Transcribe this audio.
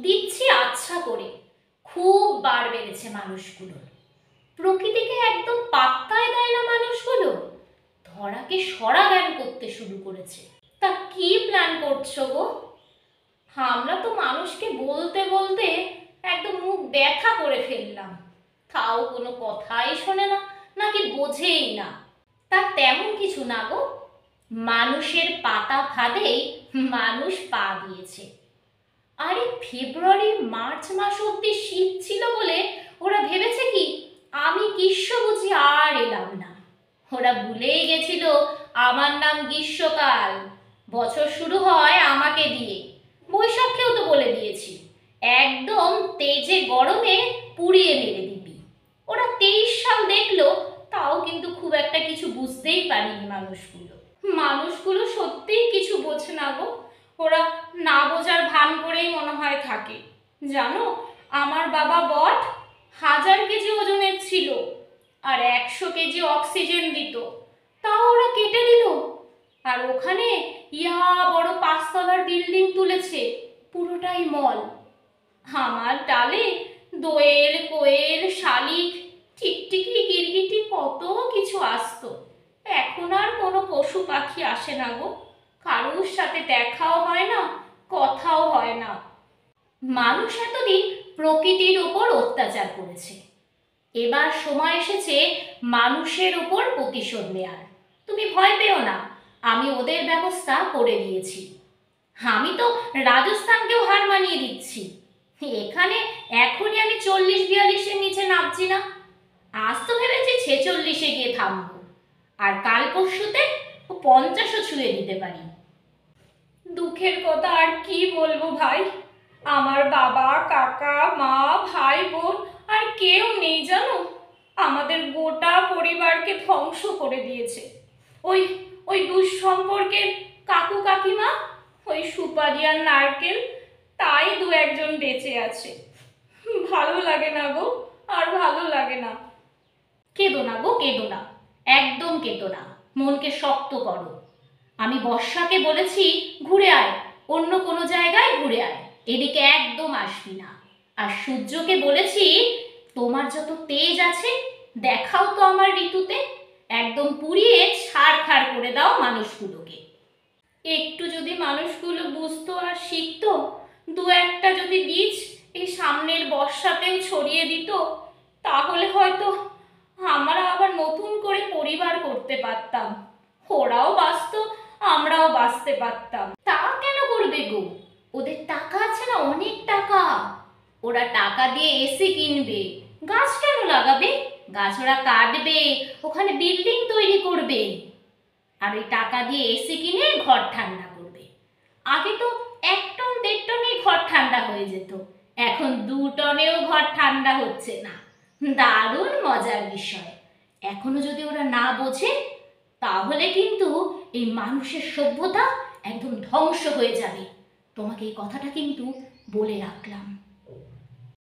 দিচ্ছি আচ্ছা করে। খুব বার বেড়েছে মানুষগুলোর। প্রকৃতিকে একদম পাত্তাই দেয় না মানুষগুলো, ধরাকে সরা জ্ঞান করতে শুরু করেছে। তা কি প্ল্যান করছো গো? আমরা তো মানুষকে বলতে বলতে একদম মুখ ব্যথা করে ফেললাম, তাও কোনো কথাই শোনে না, নাকি বোঝেই না। তা তেমন কিছু না গো, মানুষের পাতা ফাঁদেই মানুষ পা দিয়েছে। আরে ফেব্রুয়ারি মার্চ মাস অব্দি শীত ছিল বলে ওরা ভেবেছে কি আমি গ্রীষ্ম বুঝি আর এলাম না। ওরা ভুলেই গেছিল আমার নাম গ্রীষ্মকাল, বছর শুরু হয় আমাকে দিয়ে। বৈশাখেও তো বলে দিয়েছি একদম তেজে গরমে পুড়িয়ে মেরে দিবি। ওরা 23 সাল দেখলো, তাও কিন্তু খুব একটা কিছু বুঝতেই পারেনি মানুষগুলো সত্যিই কিছু বোঝে না গো। ওরা না বোঝার ভান করেই মনে হয় থাকে। জানো, আমার বাবা বট 1000 কেজি ওজনের ছিল আর 100 কেজি অক্সিজেন দিত, তাও ওরা কেটে দিল। আর ওখানে ইয়া বড় 5 তলার বিল্ডিং তুলেছে, পুরোটাই মল। আমার ডালে দোয়েল, কোয়েল, শালিক, টিকটিকি, গিরগিটি কত কিছু আসতো। এখন আর কোনো পশু পাখি আসে না গো, কারুর সাথে দেখাও হয় না, কথাও হয় না। মানুষ এতদিন প্রকৃতির ওপর অত্যাচার করেছে, এবার সময় এসেছে মানুষের ওপর প্রতিশোধ নেয়ার। তুমি ভয় পেও না, আমি ওদের ব্যবস্থা করে দিয়েছি। আমি তো রাজস্থানকেও হার মানিয়ে দিচ্ছি। এখানে এখনই আমি 40-42-এর নিচে নামছি না। আজ তো ভেবেছি 46-এ গিয়ে থামবো, আর কাল পরশুতে 50ও ছুঁয়ে দিতে পারি। দুঃখের কথা আর কি বলবো ভাই, আমার বাবা, কাকা, মা, ভাই, বোন আর কেউ নেই জানো। আমাদের গোটা পরিবারকে ধ্বংস করে দিয়েছে ওই ওই দুঃসম্পর্কের কাকু কাকিমা, ওই সুপারি আর নারকেল, তাই 2-1 জন বেঁচে আছে। ভালো লাগে না গো, আর ভালো লাগে না। কেঁদো না গো, কেঁদো না, একদম কেঁদো না, মনকে শক্ত করো। আমি বর্ষাকে বলেছি ঘুরে আয়, অন্য কোনো জায়গায় ঘুরে আয়, এদিকে একদম আসবি না। আর সূর্যকে বলেছি তোমার যত তেজ আছে দেখাও তো আমার ঋতুতে, একদম পুড়িয়ে ছাড়খাড় করে দাও মানুষগুলোকে। একটু যদি মানুষগুলো বুঝতো আর শিখতো, 2-1টা যদি বীজ এই সামনের বর্ষাতেও ছড়িয়ে দিত, তাহলে হয়তো আমরা আবার নতুন করে পরিবার করতে পারতাম। ওরাও বাঁচত, আমরাও বাঁচতে পারতাম। তা কেন করবে গো? ওদের টাকা আছে না, অনেক টাকা। ওরা টাকা দিয়ে এসি কিনবে, গাছ কেন লাগাবে? গাছ ওরা কাটবে, ওখানে বিল্ডিং তৈরি করবে, আর ওই টাকা দিয়ে এসি কিনে ঘর ঠান্ডা করবে। আগে তো 1 টন 1.5 টনেই ঘর ঠান্ডা হয়ে যেত, এখন 2 টনেও ঘর ঠান্ডা হচ্ছে না। দারুণ মজার বিষয়। এখনো যদি ওরা না বোঝে, তাহলে কিন্তু এই মানুষের সভ্যতা একদম ধ্বংস হয়ে যাবে। তোমাকে এই কথাটা কিন্তু বলে রাখলাম।